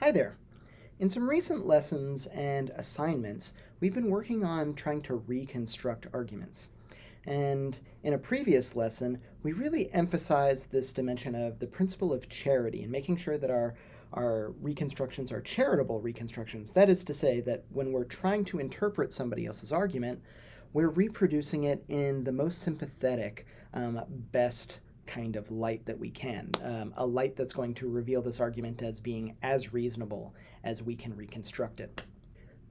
Hi there. In some recent lessons and assignments, we've been working on trying to reconstruct arguments. And in a previous lesson, we really emphasized this dimension of the principle of charity and making sure that our reconstructions are charitable reconstructions. That is to say, that when we're trying to interpret somebody else's argument, we're reproducing it in the most sympathetic, best kind of light that we can, a light that's going to reveal this argument as being as reasonable as we can reconstruct it.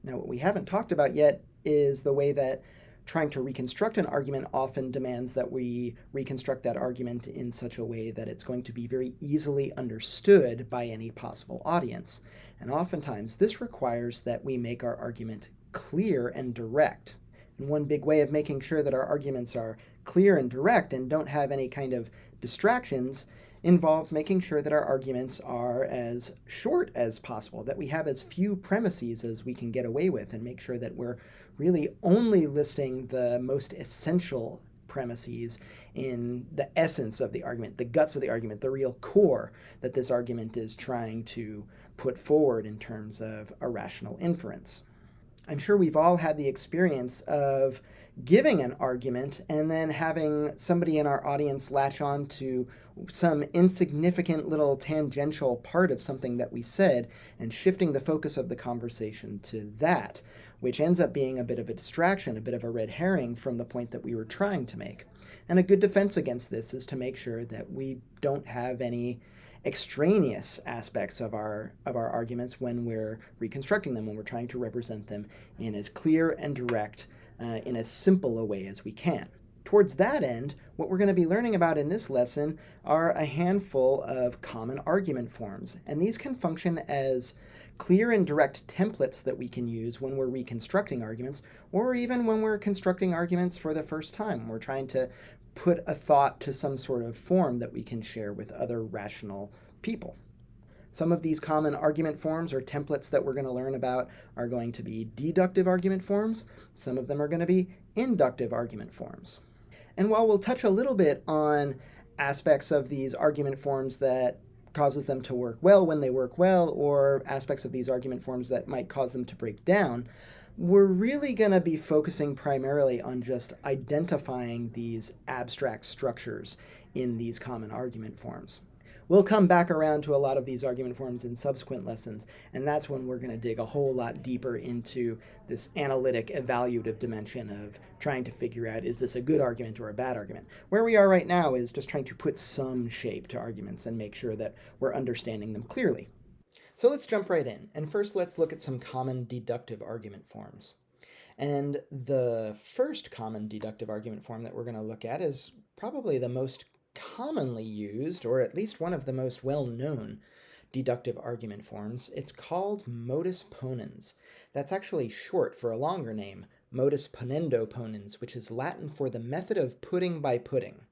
Now, what we haven't talked about yet is the way that trying to reconstruct an argument often demands that we reconstruct that argument in such a way that it's going to be very easily understood by any possible audience. And oftentimes, this requires that we make our argument clear and direct. And one big way of making sure that our arguments are clear and direct and don't have any kind of distractions involves making sure that our arguments are as short as possible, that we have as few premises as we can get away with, and make sure that we're really only listing the most essential premises in the essence of the argument, the guts of the argument, the real core that this argument is trying to put forward in terms of a rational inference. I'm sure we've all had the experience of giving an argument and then having somebody in our audience latch on to some insignificant little tangential part of something that we said and shifting the focus of the conversation to that, which ends up being a bit of a distraction, a bit of a red herring from the point that we were trying to make. And a good defense against this is to make sure that we don't have any extraneous aspects of our arguments when we're reconstructing them, when we're trying to represent them in as clear and direct, in as simple a way as we can. Towards that end, what we're going to be learning about in this lesson are a handful of common argument forms, and these can function as clear and direct templates that we can use when we're reconstructing arguments, or even when we're constructing arguments for the first time. We're trying to put a thought to some sort of form that we can share with other rational people. Some of these common argument forms or templates that we're going to learn about are going to be deductive argument forms. Some of them are going to be inductive argument forms. And while we'll touch a little bit on aspects of these argument forms that causes them to work well when they work well, or aspects of these argument forms that might cause them to break down, we're really going to be focusing primarily on just identifying these abstract structures in these common argument forms. We'll come back around to a lot of these argument forms in subsequent lessons, and that's when we're going to dig a whole lot deeper into this analytic, evaluative dimension of trying to figure out, is this a good argument or a bad argument? Where we are right now is just trying to put some shape to arguments and make sure that we're understanding them clearly. So let's jump right in, and first let's look at some common deductive argument forms. And the first common deductive argument form that we're going to look at is probably the most commonly used, or at least one of the most well-known deductive argument forms. It's called modus ponens. That's actually short for a longer name, modus ponendo ponens, which is Latin for the method of putting by putting.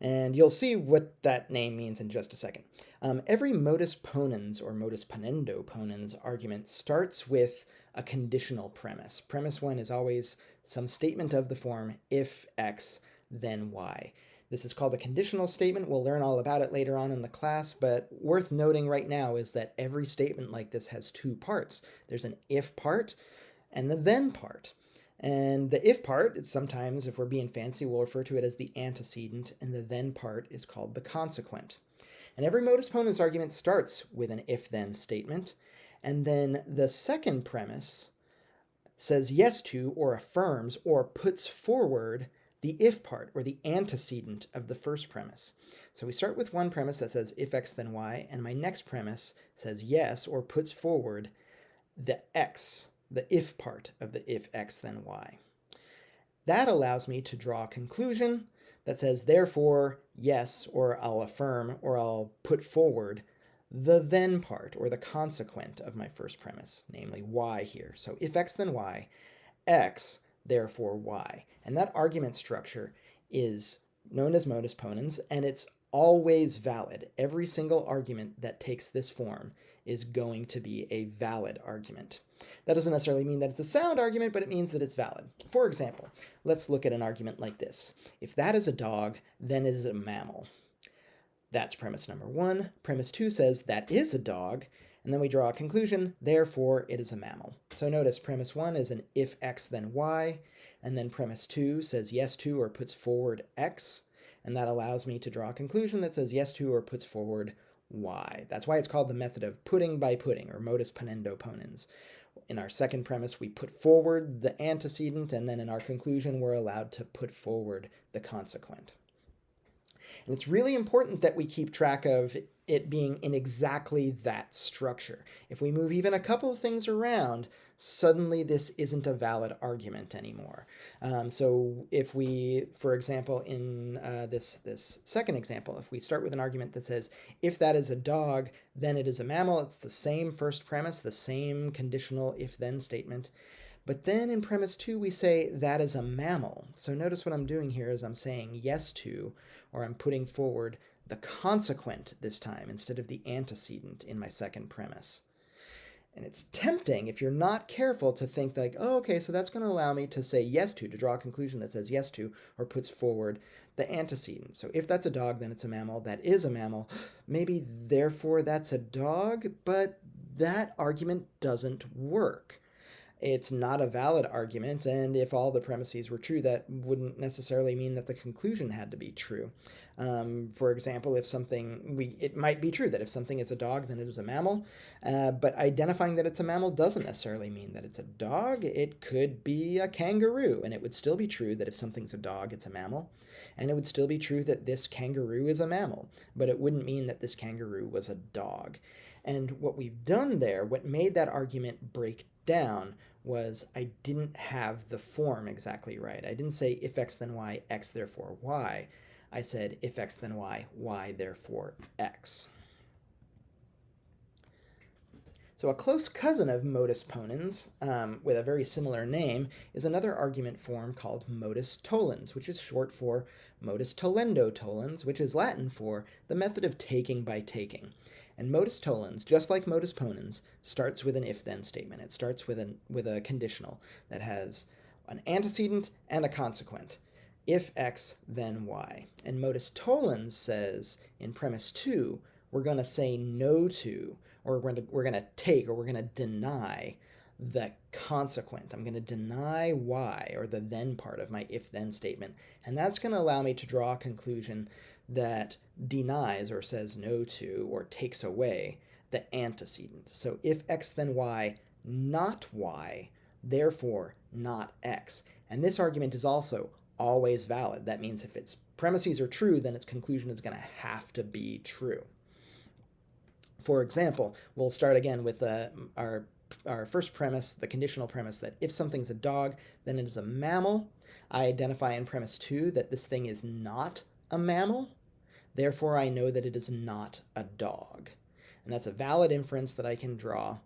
And you'll see what that name means in just a second. Every modus ponens or modus ponendo ponens argument starts with a conditional premise. Premise one is always some statement of the form, if X, then Y. This is called a conditional statement. We'll learn all about it later on in the class, but worth noting right now is that every statement like this has two parts. There's an if part and the then part. And the if part, sometimes, if we're being fancy, we'll refer to it as the antecedent, and the then part is called the consequent. And every modus ponens argument starts with an if-then statement, and then the second premise says yes to, or affirms, or puts forward the if part, or the antecedent of the first premise. So we start with one premise that says if X then Y, and my next premise says yes, or puts forward the X, the if part of the if X then Y. That allows me to draw a conclusion that says, therefore, yes, or I'll affirm, or I'll put forward the then part, or the consequent of my first premise, namely Y here. So if X then Y, X, therefore Y. And that argument structure is known as modus ponens, and it's always valid. Every single argument that takes this form is going to be a valid argument. That doesn't necessarily mean that it's a sound argument, but it means that it's valid. For example, let's look at an argument like this. If that is a dog, then it is a mammal. That's premise number one. Premise two says that is a dog, And then we draw a conclusion, therefore it is a mammal. So notice premise 1 is an if x then y, and then premise 2 says yes to or puts forward x, and that allows me to draw a conclusion that says yes to or puts forward y. That's why it's called the method of putting by putting, or modus ponendo ponens. In our second premise, we put forward the antecedent, and then in our conclusion, we're allowed to put forward the consequent. And it's really important that we keep track of it being in exactly that structure. If we move even a couple of things around, suddenly this isn't a valid argument anymore. So if we, for example, in this second example, if we start with an argument that says, if that is a dog, then it is a mammal, it's the same first premise, the same conditional if-then statement. But then in premise 2, we say that is a mammal. So notice what I'm doing here is I'm saying yes to, or I'm putting forward the consequent this time instead of the antecedent in my second premise. And it's tempting, if you're not careful, to think like, oh, okay, so that's going to allow me to say yes to draw a conclusion that says yes to, or puts forward the antecedent. So if that's a dog, then it's a mammal. That is a mammal. Maybe, therefore, that's a dog, but that argument doesn't work. It's not a valid argument, and if all the premises were true, that wouldn't necessarily mean that the conclusion had to be true. For example, it might be true that if something is a dog, then it is a mammal, but identifying that it's a mammal doesn't necessarily mean that it's a dog. It could be a kangaroo, and it would still be true that if something's a dog, it's a mammal, and it would still be true that this kangaroo is a mammal, but it wouldn't mean that this kangaroo was a dog. And what we've done there, what made that argument break down, was I didn't have the form exactly right. I didn't say if x then y, x therefore y. I said if x then y, y therefore x. So a close cousin of modus ponens, with a very similar name, is another argument form called modus tollens, which is short for modus tollendo tollens, which is Latin for the method of taking by taking. And modus tollens, just like modus ponens, starts with an if-then statement. It starts with a conditional that has an antecedent and a consequent. If x, then y. And modus tollens says in premise 2, we're going to say no to, or we're going to take, or we're going to deny the consequent. I'm going to deny y, or the then part of my if-then statement. And that's going to allow me to draw a conclusion that denies or says no to or takes away the antecedent. So if x then y, not y, therefore not x. And this argument is also always valid. That means if its premises are true, then its conclusion is going to have to be true. For example, we'll start again with our first premise, the conditional premise that if something's a dog, then it is a mammal. I identify in premise 2 that this thing is not a mammal. Therefore, I know that it is not a dog. And that's a valid inference that I can draw.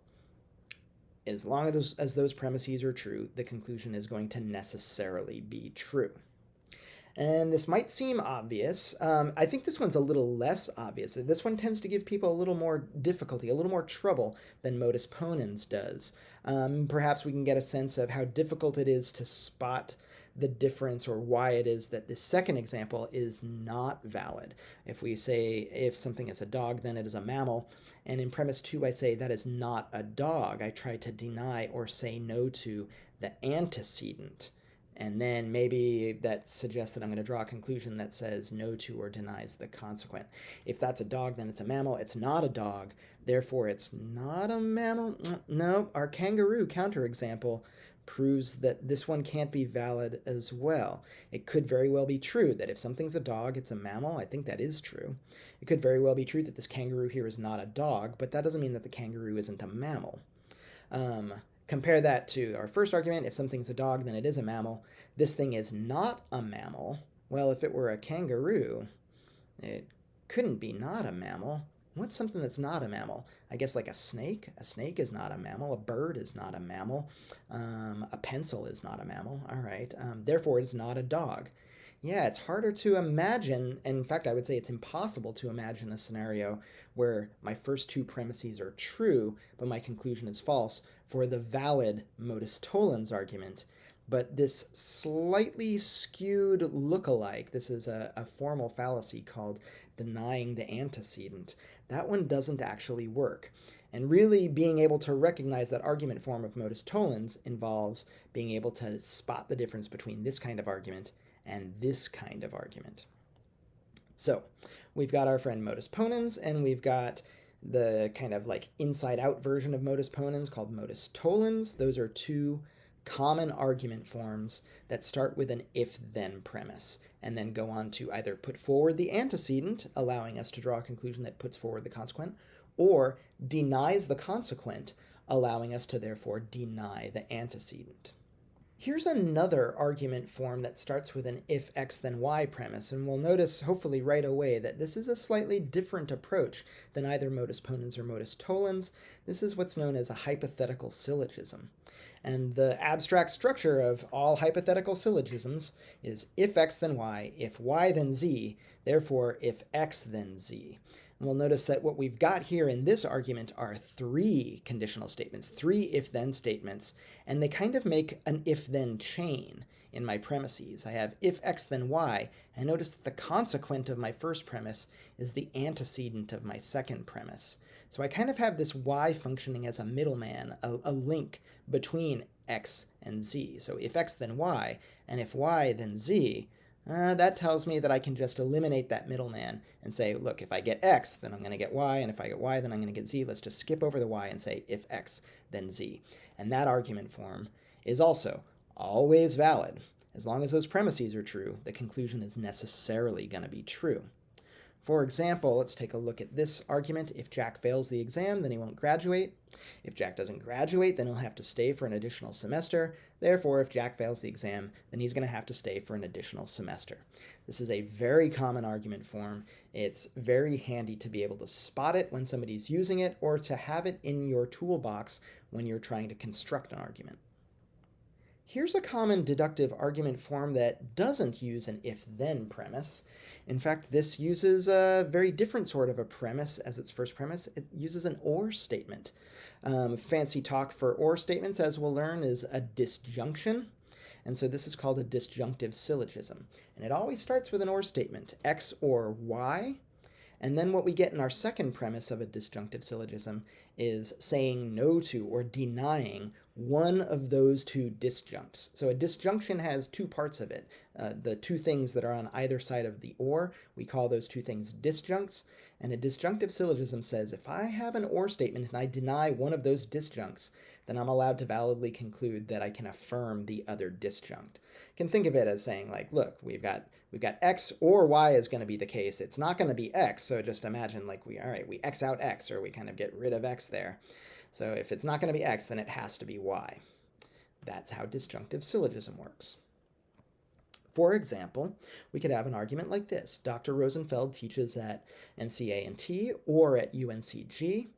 As long as those premises are true, the conclusion is going to necessarily be true. And this might seem obvious. I think this one's a little less obvious. This one tends to give people a little more difficulty, a little more trouble than modus ponens does. Perhaps we can get a sense of how difficult it is to spot the difference, or why it is that this second example is not valid. If we say if something is a dog, then it is a mammal, and in premise 2 I say that is not a dog, I try to deny or say no to the antecedent. And then maybe that suggests that I'm going to draw a conclusion that says no to or denies the consequent. If that's a dog, then it's a mammal. It's not a dog, therefore it's not a mammal. No, our kangaroo counterexample proves that this one can't be valid as well. It could very well be true that if something's a dog, it's a mammal. I think that is true. It could very well be true that this kangaroo here is not a dog, but that doesn't mean that the kangaroo isn't a mammal. Compare that to our first argument. If something's a dog, then it is a mammal. This thing is not a mammal. Well, if it were a kangaroo, it couldn't be not a mammal. What's something that's not a mammal? I guess like a snake. A snake is not a mammal. A bird is not a mammal. A pencil is not a mammal. All right. Therefore, it's not a dog. Yeah, it's harder to imagine. In fact, I would say it's impossible to imagine a scenario where my first two premises are true, but my conclusion is false for the valid modus tollens argument. But this slightly skewed lookalike, this is a formal fallacy called denying the antecedent, that one doesn't actually work. And really being able to recognize that argument form of modus tollens involves being able to spot the difference between this kind of argument and this kind of argument. So we've got our friend modus ponens, and we've got the kind of like inside-out version of modus ponens called modus tollens. Those are two common argument forms that start with an if-then premise and then go on to either put forward the antecedent, allowing us to draw a conclusion that puts forward the consequent, or denies the consequent, allowing us to therefore deny the antecedent. Here's another argument form that starts with an if x then y premise, and we'll notice hopefully right away that this is a slightly different approach than either modus ponens or modus tollens. This is what's known as a hypothetical syllogism. And the abstract structure of all hypothetical syllogisms is if x then y, if y then z, therefore if x then z. And we'll notice that what we've got here in this argument are three conditional statements, three if-then statements, and they kind of make an if-then chain in my premises. I have if x then y, and notice that the consequent of my first premise is the antecedent of my second premise. So I kind of have this y functioning as a middleman, a link between x and z. So if x then y, and if y then z, that tells me that I can just eliminate that middleman and say, look, if I get x, then I'm going to get y, and if I get y, then I'm going to get z. Let's just skip over the y and say if x, then z. And that argument form is also always valid. As long as those premises are true, the conclusion is necessarily going to be true. For example, let's take a look at this argument. If Jack fails the exam, then he won't graduate. If Jack doesn't graduate, then he'll have to stay for an additional semester. Therefore, if Jack fails the exam, then he's going to have to stay for an additional semester. This is a very common argument form. It's very handy to be able to spot it when somebody's using it or to have it in your toolbox when you're trying to construct an argument. Here's a common deductive argument form that doesn't use an if-then premise. In fact, this uses a very different sort of a premise as its first premise. It uses an or statement. Fancy talk for or statements, as we'll learn, is a disjunction. And so this is called a disjunctive syllogism. And it always starts with an or statement, x or y. And then what we get in our second premise of a disjunctive syllogism is saying no to or denying one of those two disjuncts. So a disjunction has two parts of it. The two things that are on either side of the or, we call those two things disjuncts. And a disjunctive syllogism says if I have an or statement and I deny one of those disjuncts, then I'm allowed to validly conclude that I can affirm the other disjunct. You can think of it as saying, like, look, we've got x or y is going to be the case. It's not going to be x, so just imagine like we x out x, or we kind of get rid of x there. So if it's not going to be x, then it has to be y. That's how disjunctive syllogism works. For example, we could have an argument like this. Dr. Rosenfeld teaches at NC-A&T or at UNCG.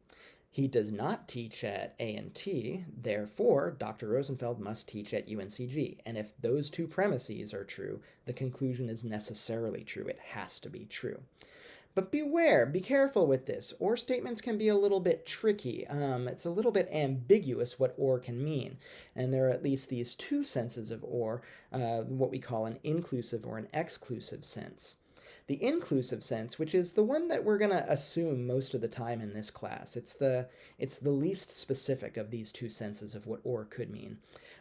He does not teach at A&T, therefore, Dr. Rosenfeld must teach at UNCG. And if those two premises are true, the conclusion is necessarily true. It has to be true. But beware, be careful with this. Or statements can be a little bit tricky. It's a little bit ambiguous what or can mean. And there are at least these two senses of or, what we call an inclusive or an exclusive sense. The inclusive sense, which is the one that we're going to assume most of the time in this class, it's the least specific of these two senses of what or could mean.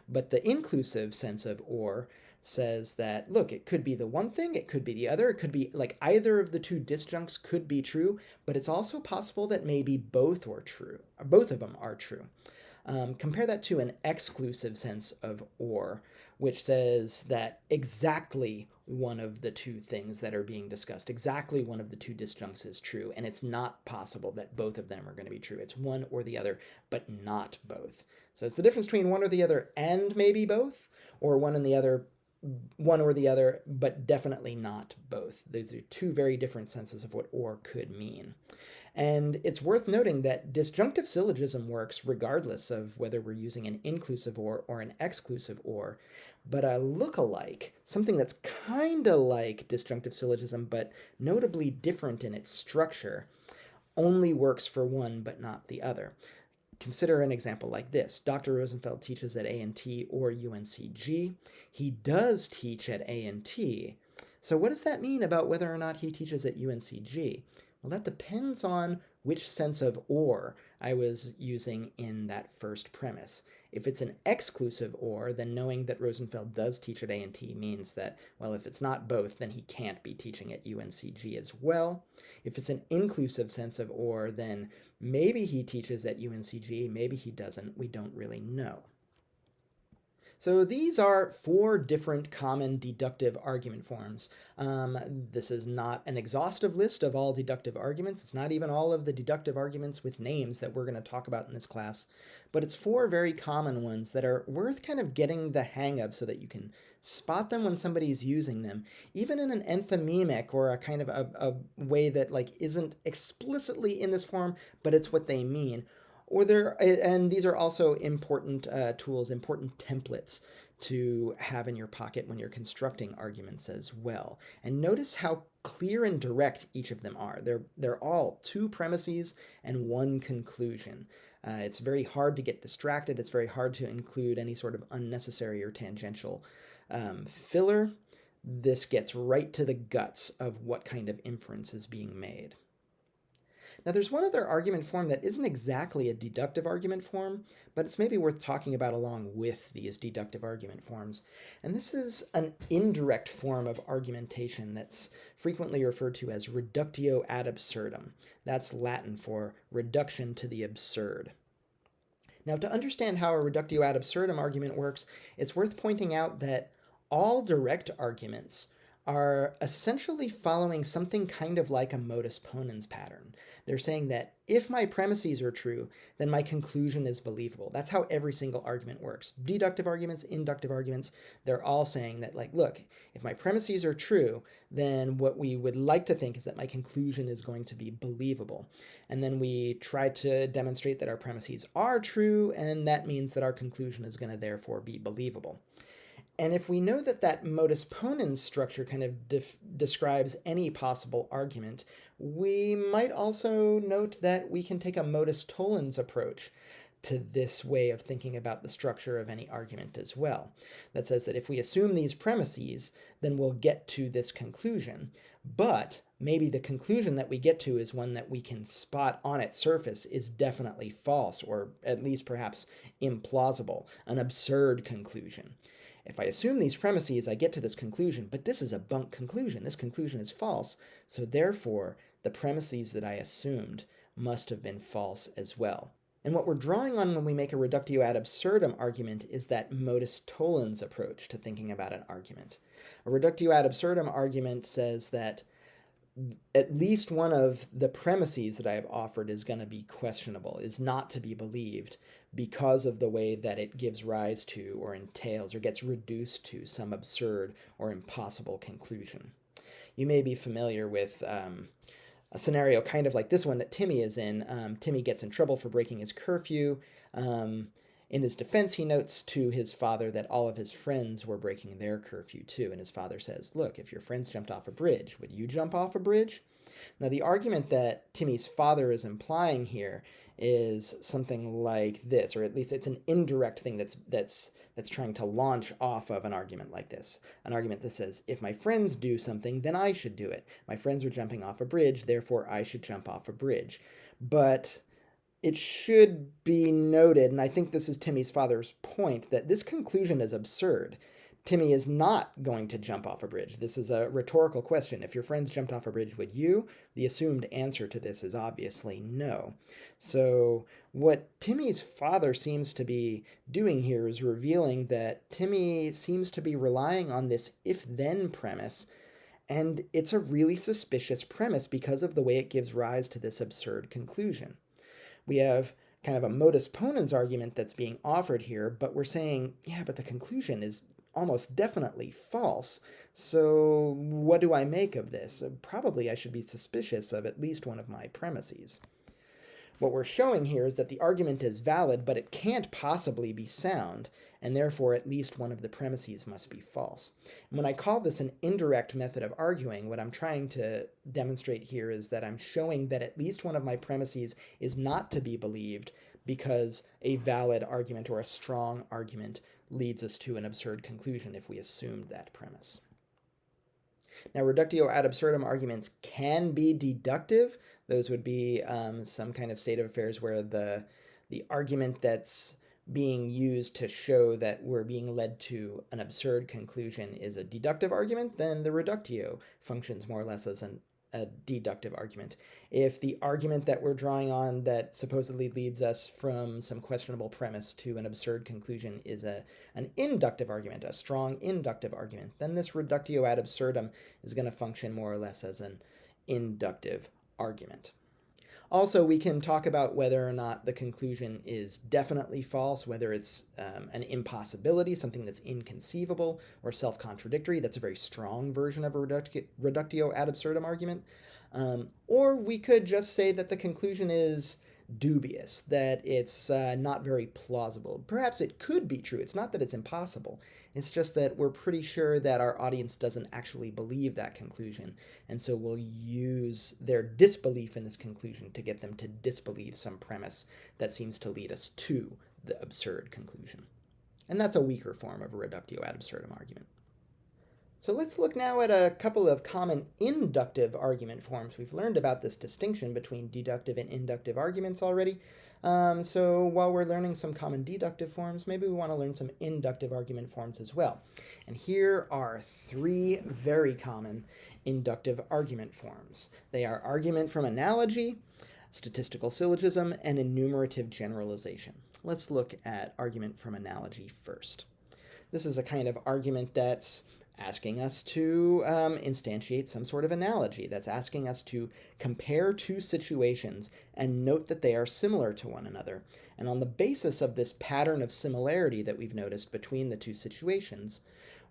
But the inclusive sense of or says that, look, it could be the one thing, it could be the other, it could be like either of the two disjuncts could be true, but it's also possible that maybe both are true, or both of them are true. Compare that to an exclusive sense of or, which says that exactly one of the two things that are being discussed, exactly one of the two disjuncts is true, and it's not possible that both of them are going to be true. It's one or the other, but not both. So it's the difference between one or the other and maybe both, or one or the other, but definitely not both. Those are two very different senses of what or could mean. And it's worth noting that disjunctive syllogism works regardless of whether we're using an inclusive or an exclusive or, but a look-alike, something that's kind of like disjunctive syllogism but notably different in its structure, only works for one but not the other. Consider an example like this. Dr. Rosenfeld teaches at A&T or UNCG. He does teach at A&T. So what does that mean about whether or not he teaches at UNCG? Well, that depends on which sense of or I was using in that first premise. If it's an exclusive or, then knowing that Rosenfeld does teach at A&T means that, well, if it's not both, then he can't be teaching at UNCG as well. If it's an inclusive sense of or, then maybe he teaches at UNCG, maybe he doesn't, we don't really know. So these are 4 different common deductive argument forms. This is not an exhaustive list of all deductive arguments. It's not even all of the deductive arguments with names that we're going to talk about in this class, but it's 4 very common ones that are worth kind of getting the hang of so that you can spot them when somebody's using them, even in an enthymemic or a kind of a way that like isn't explicitly in this form, but it's what they mean. And these are also important tools, important templates to have in your pocket when you're constructing arguments as well. And notice how clear and direct each of them are. They're all 2 premises and 1 conclusion. It's very hard to get distracted. It's very hard to include any sort of unnecessary or tangential filler. This gets right to the guts of what kind of inference is being made. Now, there's one other argument form that isn't exactly a deductive argument form, but it's maybe worth talking about along with these deductive argument forms. And this is an indirect form of argumentation that's frequently referred to as reductio ad absurdum. That's Latin for reduction to the absurd. Now, to understand how a reductio ad absurdum argument works, it's worth pointing out that all direct arguments are essentially following something kind of like a modus ponens pattern. They're saying that if my premises are true, then my conclusion is believable. That's how every single argument works. Deductive arguments, inductive arguments, they're all saying that, like, look, if my premises are true, then what we would like to think is that my conclusion is going to be believable. And then we try to demonstrate that our premises are true, and that means that our conclusion is going to therefore be believable. And if we know that that modus ponens structure kind of describes any possible argument, we might also note that we can take a modus tollens approach to this way of thinking about the structure of any argument as well. That says that if we assume these premises, then we'll get to this conclusion, but maybe the conclusion that we get to is one that we can spot on its surface is definitely false, or at least perhaps implausible, an absurd conclusion. If I assume these premises, I get to this conclusion, but this is a bunk conclusion. This conclusion is false, so therefore the premises that I assumed must have been false as well. And what we're drawing on when we make a reductio ad absurdum argument is that modus tollens approach to thinking about an argument. A reductio ad absurdum argument says that at least one of the premises that I have offered is going to be questionable, is not to be believed, because of the way that it gives rise to or entails or gets reduced to some absurd or impossible conclusion. You may be familiar with a scenario kind of like this one that Timmy is in. Timmy gets in trouble for breaking his curfew. In his defense, he notes to his father that all of his friends were breaking their curfew too, and his father says, look, if your friends jumped off a bridge, would you jump off a bridge? Now, the argument that Timmy's father is implying here is something like this, or at least it's an indirect thing that's trying to launch off of an argument like this. An argument that says, if my friends do something, then I should do it. My friends are jumping off a bridge, therefore I should jump off a bridge. But it should be noted, and I think this is Timmy's father's point, that this conclusion is absurd. Timmy is not going to jump off a bridge. This is a rhetorical question. If your friends jumped off a bridge, would you? The assumed answer to this is obviously no. So what Timmy's father seems to be doing here is revealing that Timmy seems to be relying on this if-then premise, and it's a really suspicious premise because of the way it gives rise to this absurd conclusion. We have kind of a modus ponens argument that's being offered here, but we're saying, yeah, but the conclusion is almost definitely false. So what do I make of this? Probably I should be suspicious of at least one of my premises. What we're showing here is that the argument is valid, but it can't possibly be sound, and therefore at least one of the premises must be false. And when I call this an indirect method of arguing, what I'm trying to demonstrate here is that I'm showing that at least one of my premises is not to be believed because a valid argument or a strong argument leads us to an absurd conclusion if we assumed that premise. Now, reductio ad absurdum arguments can be deductive. Those would be some kind of state of affairs where the argument that's being used to show that we're being led to an absurd conclusion is a deductive argument. Then the reductio functions more or less as a deductive argument. If the argument that we're drawing on that supposedly leads us from some questionable premise to an absurd conclusion is an inductive argument, a strong inductive argument, then this reductio ad absurdum is going to function more or less as an inductive argument. Also, we can talk about whether or not the conclusion is definitely false, whether it's an impossibility, something that's inconceivable or self-contradictory. That's a very strong version of a reductio ad absurdum argument. Or we could just say that the conclusion is dubious, that it's not very plausible. Perhaps it could be true. It's not that it's impossible. It's just that we're pretty sure that our audience doesn't actually believe that conclusion, and so we'll use their disbelief in this conclusion to get them to disbelieve some premise that seems to lead us to the absurd conclusion. And that's a weaker form of a reductio ad absurdum argument. So let's look now at a couple of common inductive argument forms. We've learned about this distinction between deductive and inductive arguments already. So while we're learning some common deductive forms, maybe we want to learn some inductive argument forms as well. And here are three very common inductive argument forms. They are argument from analogy, statistical syllogism, and enumerative generalization. Let's look at argument from analogy first. This is a kind of argument that's asking us to instantiate some sort of analogy. That's asking us to compare two situations and note that they are similar to one another. And on the basis of this pattern of similarity that we've noticed between the two situations,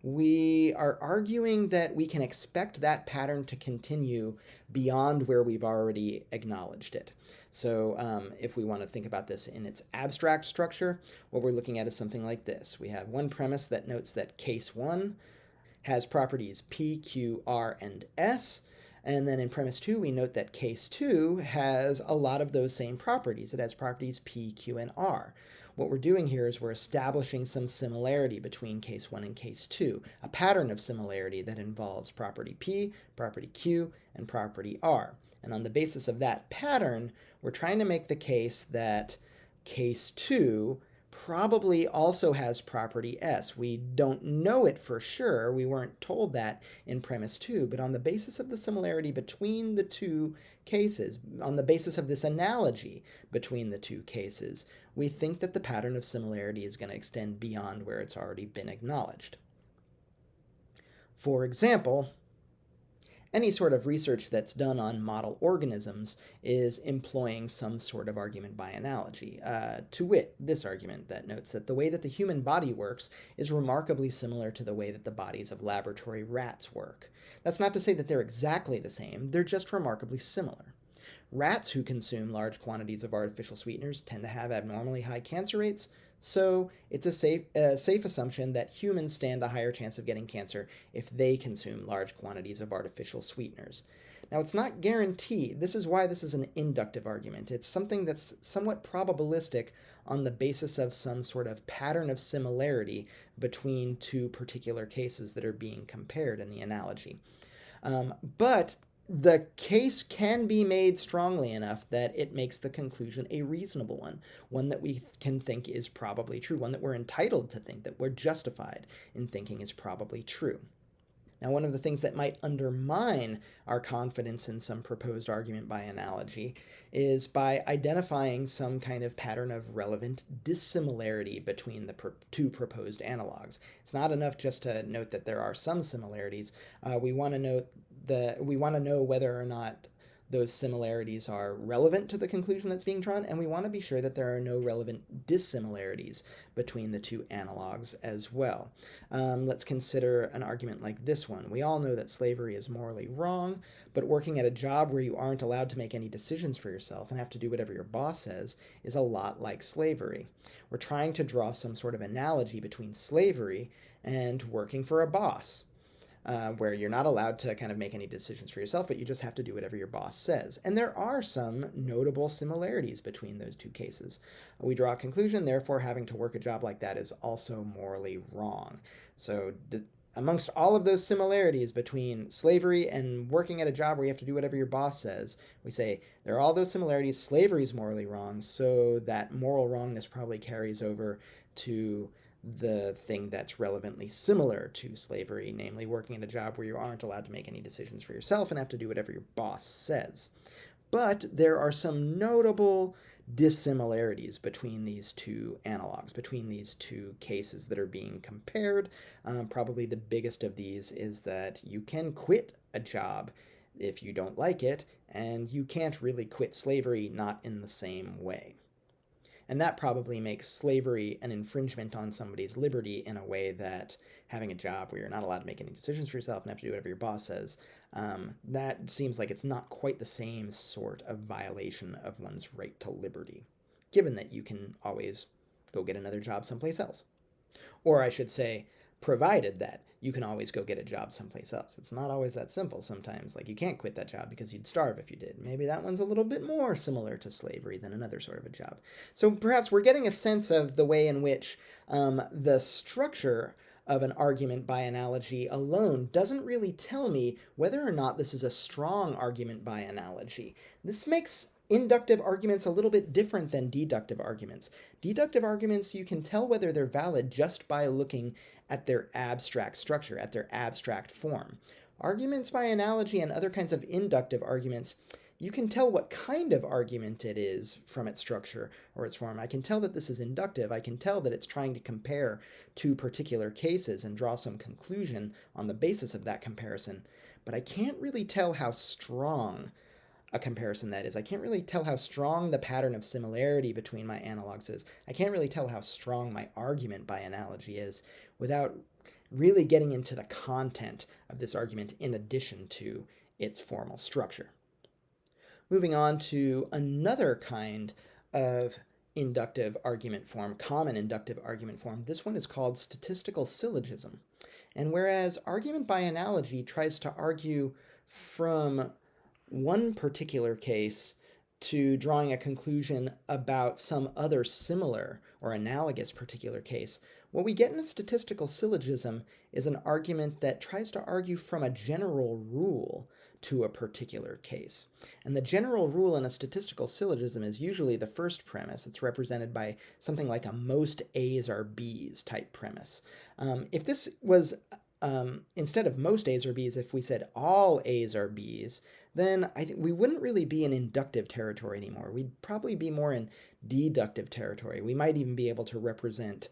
we are arguing that we can expect that pattern to continue beyond where we've already acknowledged it. So if we want to think about this in its abstract structure, what we're looking at is something like this. We have one premise that notes that case 1 has properties P, Q, R, and S. And then in premise 2, we note that case 2 has a lot of those same properties. It has properties P, Q, and R. What we're doing here is we're establishing some similarity between case 1 and case 2, a pattern of similarity that involves property P, property Q, and property R. And on the basis of that pattern, we're trying to make the case that case 2 probably also has property S. We don't know it for sure. We weren't told that in premise 2, but on the basis of the similarity between the two cases, on the basis of this analogy between the two cases, we think that the pattern of similarity is going to extend beyond where it's already been acknowledged. For example, any sort of research that's done on model organisms is employing some sort of argument by analogy. To wit, this argument that notes that the way that the human body works is remarkably similar to the way that the bodies of laboratory rats work. That's not to say that they're exactly the same, they're just remarkably similar. Rats who consume large quantities of artificial sweeteners tend to have abnormally high cancer rates, so it's a safe assumption that humans stand a higher chance of getting cancer if they consume large quantities of artificial sweeteners. Now, it's not guaranteed. This is why this is an inductive argument. It's something that's somewhat probabilistic on the basis of some sort of pattern of similarity between two particular cases that are being compared in the analogy. But the case can be made strongly enough that it makes the conclusion a reasonable one that we can think is probably true, one that we're entitled to think, that we're justified in thinking is probably true. Now, one of the things that might undermine our confidence in some proposed argument by analogy is by identifying some kind of pattern of relevant dissimilarity between the two proposed analogs. It's not enough just to note that there are some similarities. We want to know whether or not those similarities are relevant to the conclusion that's being drawn, and we want to be sure that there are no relevant dissimilarities between the two analogs as well. Let's consider an argument like this one. We all know that slavery is morally wrong, but working at a job where you aren't allowed to make any decisions for yourself and have to do whatever your boss says is a lot like slavery. We're trying to draw some sort of analogy between slavery and working for a boss. Where you're not allowed to kind of make any decisions for yourself, but you just have to do whatever your boss says. And there are some notable similarities between those two cases. We draw a conclusion, therefore having to work a job like that is also morally wrong. So amongst all of those similarities between slavery and working at a job where you have to do whatever your boss says, we say there are all those similarities. Slavery is morally wrong, so that moral wrongness probably carries over to the thing that's relevantly similar to slavery, namely working at a job where you aren't allowed to make any decisions for yourself and have to do whatever your boss says. But there are some notable dissimilarities between these two analogs, between these two cases that are being compared. Probably the biggest of these is that you can quit a job if you don't like it, and you can't really quit slavery, not in the same way. And that probably makes slavery an infringement on somebody's liberty in a way that having a job where you're not allowed to make any decisions for yourself and have to do whatever your boss says, that seems like it's not quite the same sort of violation of one's right to liberty, given that you can always go get another job someplace else. Or I should say, provided that you can always go get a job someplace else. It's not always that simple sometimes. Like, you can't quit that job because you'd starve if you did. Maybe that one's a little bit more similar to slavery than another sort of a job. So perhaps we're getting a sense of the way in which the structure of an argument by analogy alone doesn't really tell me whether or not this is a strong argument by analogy. This makes inductive arguments a little bit different than deductive arguments. Deductive arguments, you can tell whether they're valid just by looking at their abstract structure, at their abstract form. Arguments by analogy and other kinds of inductive arguments, you can tell what kind of argument it is from its structure or its form. I can tell that this is inductive. I can tell that it's trying to compare two particular cases and draw some conclusion on the basis of that comparison. But I can't really tell how strong a comparison that is. I can't really tell how strong the pattern of similarity between my analogs is. I can't really tell how strong my argument by analogy is without really getting into the content of this argument in addition to its formal structure. Moving on to another kind of inductive argument form, common inductive argument form. This one is called statistical syllogism. And whereas argument by analogy tries to argue from one particular case to drawing a conclusion about some other similar or analogous particular case, what we get in a statistical syllogism is an argument that tries to argue from a general rule to a particular case. And the general rule in a statistical syllogism is usually the first premise. It's represented by something like a most A's are B's type premise. If this was, instead of most A's are B's, if we said all A's are B's, then I think we wouldn't really be in inductive territory anymore. We'd probably be more in deductive territory. We might even be able to represent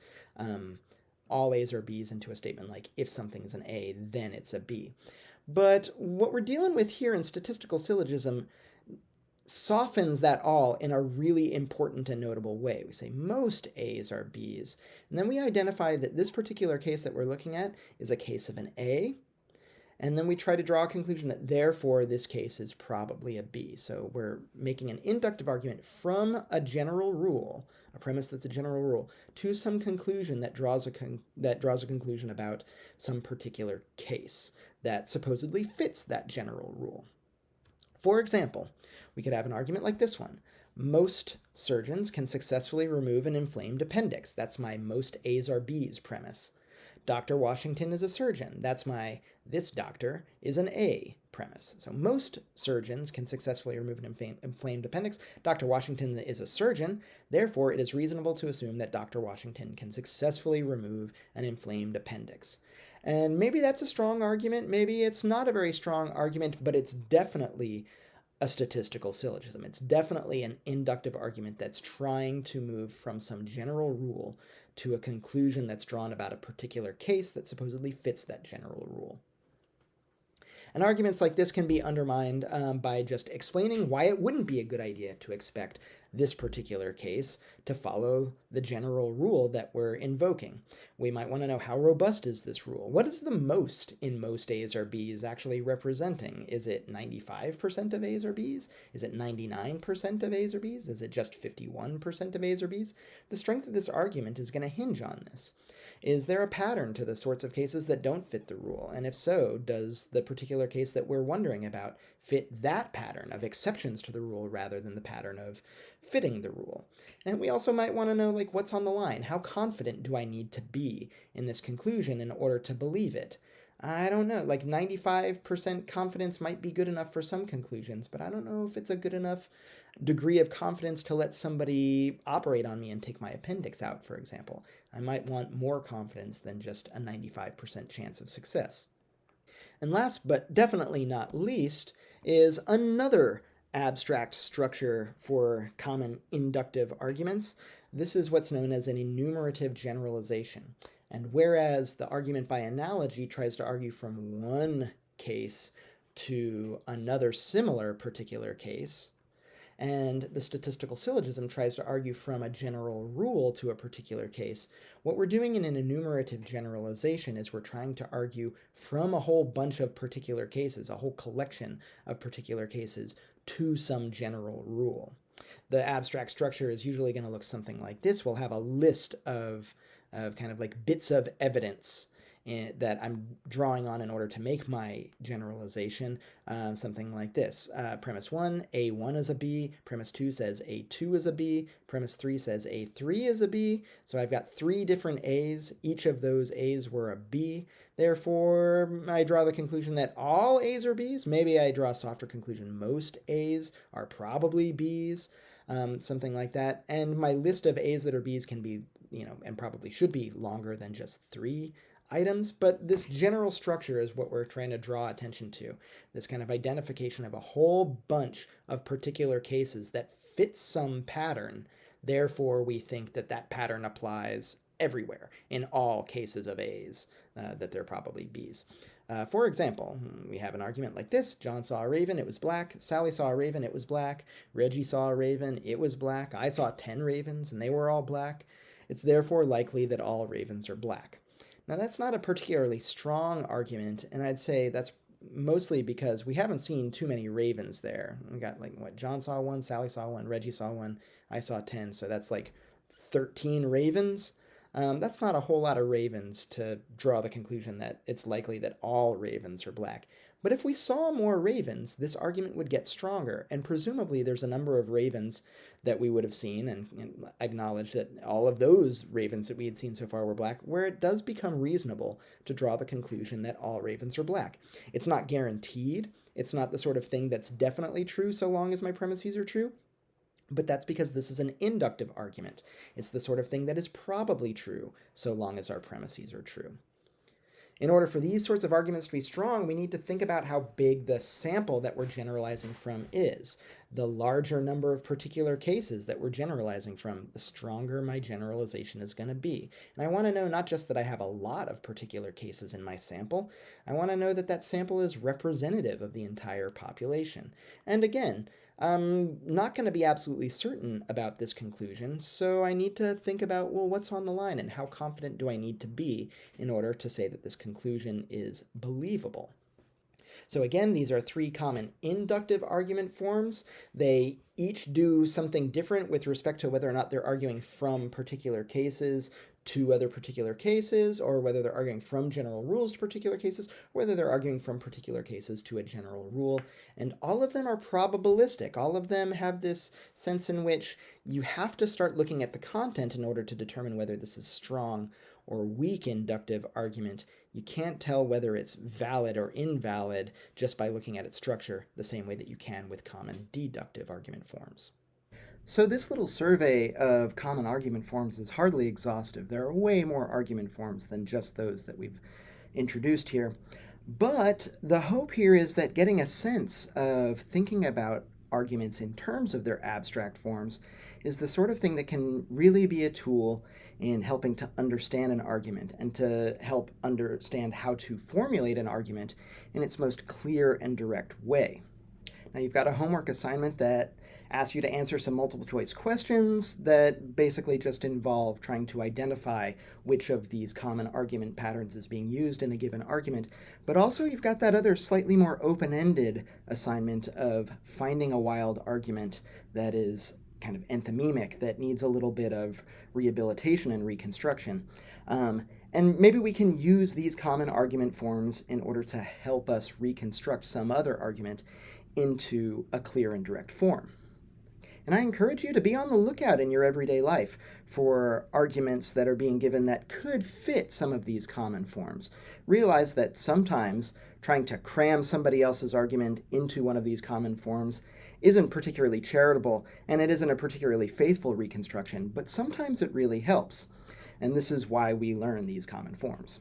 all A's or B's into a statement like, if something is an A, then it's a B. But what we're dealing with here in statistical syllogism softens that all in a really important and notable way. We say most A's are B's, and then we identify that this particular case that we're looking at is a case of an A, and then we try to draw a conclusion that therefore this case is probably a B. So we're making an inductive argument from a general rule, a premise that's a general rule, to some conclusion that draws a conclusion about some particular case that supposedly fits that general rule. For example, we could have an argument like this one. Most surgeons can successfully remove an inflamed appendix. That's my most A's are B's premise. Dr. Washington is a surgeon. That's my this doctor is an A premise. So most surgeons can successfully remove an inflamed appendix. Dr. Washington is a surgeon. Therefore, it is reasonable to assume that Dr. Washington can successfully remove an inflamed appendix. And maybe that's a strong argument. Maybe it's not a very strong argument, but it's definitely a statistical syllogism. It's definitely an inductive argument that's trying to move from some general rule to a conclusion that's drawn about a particular case that supposedly fits that general rule. And arguments like this can be undermined by just explaining why it wouldn't be a good idea to expect this particular case to follow the general rule that we're invoking. We might want to know, how robust is this rule? What is the most in most A's or B's actually representing? Is it 95% of A's or B's? Is it 99% of A's or B's? Is it just 51% of A's or B's? The strength of this argument is going to hinge on this. Is there a pattern to the sorts of cases that don't fit the rule? And if so, does the particular case that we're wondering about fit that pattern of exceptions to the rule rather than the pattern of fitting the rule. And we also might want to know, like, what's on the line? How confident do I need to be in this conclusion in order to believe it? I don't know, like 95% confidence might be good enough for some conclusions, but I don't know if it's a good enough degree of confidence to let somebody operate on me and take my appendix out, for example. I might want more confidence than just a 95% chance of success. And last but definitely not least is another abstract structure for common inductive arguments. This is what's known as an enumerative generalization. And whereas the argument by analogy tries to argue from one case to another similar particular case, and the statistical syllogism tries to argue from a general rule to a particular case, what we're doing in an enumerative generalization is we're trying to argue from a whole bunch of particular cases, a whole collection of particular cases, to some general rule. The abstract structure is usually going to look something like this. We'll have a list of kind of like bits of evidence that I'm drawing on in order to make my generalization, something like this. Premise 1, A1 is a B. Premise 2 says A2 is a B. Premise 3 says A3 is a B. So I've got 3 different A's. Each of those A's were a B. Therefore, I draw the conclusion that all A's are B's. Maybe I draw a softer conclusion. Most A's are probably B's. Something like that. And my list of A's that are B's can be, and probably should be longer than just 3 items, but this general structure is what we're trying to draw attention to. This kind of identification of a whole bunch of particular cases that fit some pattern. Therefore, we think that that pattern applies everywhere in all cases of A's, that they're probably B's. For example, we have an argument like this. John saw a raven, it was black. Sally saw a raven, it was black. Reggie saw a raven, it was black. I saw 10 ravens, and they were all black. It's therefore likely that all ravens are black. Now, that's not a particularly strong argument, and I'd say that's mostly because we haven't seen too many ravens there. We got, John saw 1, Sally saw 1, Reggie saw 1, I saw 10, so that's like 13 ravens. That's not a whole lot of ravens to draw the conclusion that it's likely that all ravens are black. But if we saw more ravens, this argument would get stronger, and presumably there's a number of ravens that we would have seen and acknowledge that all of those ravens that we had seen so far were black, where it does become reasonable to draw the conclusion that all ravens are black. It's not guaranteed. It's not the sort of thing that's definitely true so long as my premises are true. But that's because this is an inductive argument. It's the sort of thing that is probably true so long as our premises are true. In order for these sorts of arguments to be strong, we need to think about how big the sample that we're generalizing from is. The larger number of particular cases that we're generalizing from, the stronger my generalization is going to be. And I want to know not just that I have a lot of particular cases in my sample, I want to know that that sample is representative of the entire population. And again, I'm not going to be absolutely certain about this conclusion, so I need to think about, well, what's on the line and how confident do I need to be in order to say that this conclusion is believable? So again, these are 3 common inductive argument forms. They each do something different with respect to whether or not they're arguing from particular cases to other particular cases, or whether they're arguing from general rules to particular cases, or whether they're arguing from particular cases to a general rule. And all of them are probabilistic. All of them have this sense in which you have to start looking at the content in order to determine whether this is strong or weak inductive argument. You can't tell whether it's valid or invalid just by looking at its structure, the same way that you can with common deductive argument forms. So this little survey of common argument forms is hardly exhaustive. There are way more argument forms than just those that we've introduced here. But the hope here is that getting a sense of thinking about arguments in terms of their abstract forms is the sort of thing that can really be a tool in helping to understand an argument and to help understand how to formulate an argument in its most clear and direct way. Now, you've got a homework assignment that asks you to answer some multiple choice questions that basically just involve trying to identify which of these common argument patterns is being used in a given argument. But also you've got that other slightly more open-ended assignment of finding a wild argument that is kind of enthymemic, that needs a little bit of rehabilitation and reconstruction. And maybe we can use these common argument forms in order to help us reconstruct some other argument into a clear and direct form. And I encourage you to be on the lookout in your everyday life for arguments that are being given that could fit some of these common forms. Realize that sometimes trying to cram somebody else's argument into one of these common forms isn't particularly charitable, and it isn't a particularly faithful reconstruction, but sometimes it really helps. And this is why we learn these common forms.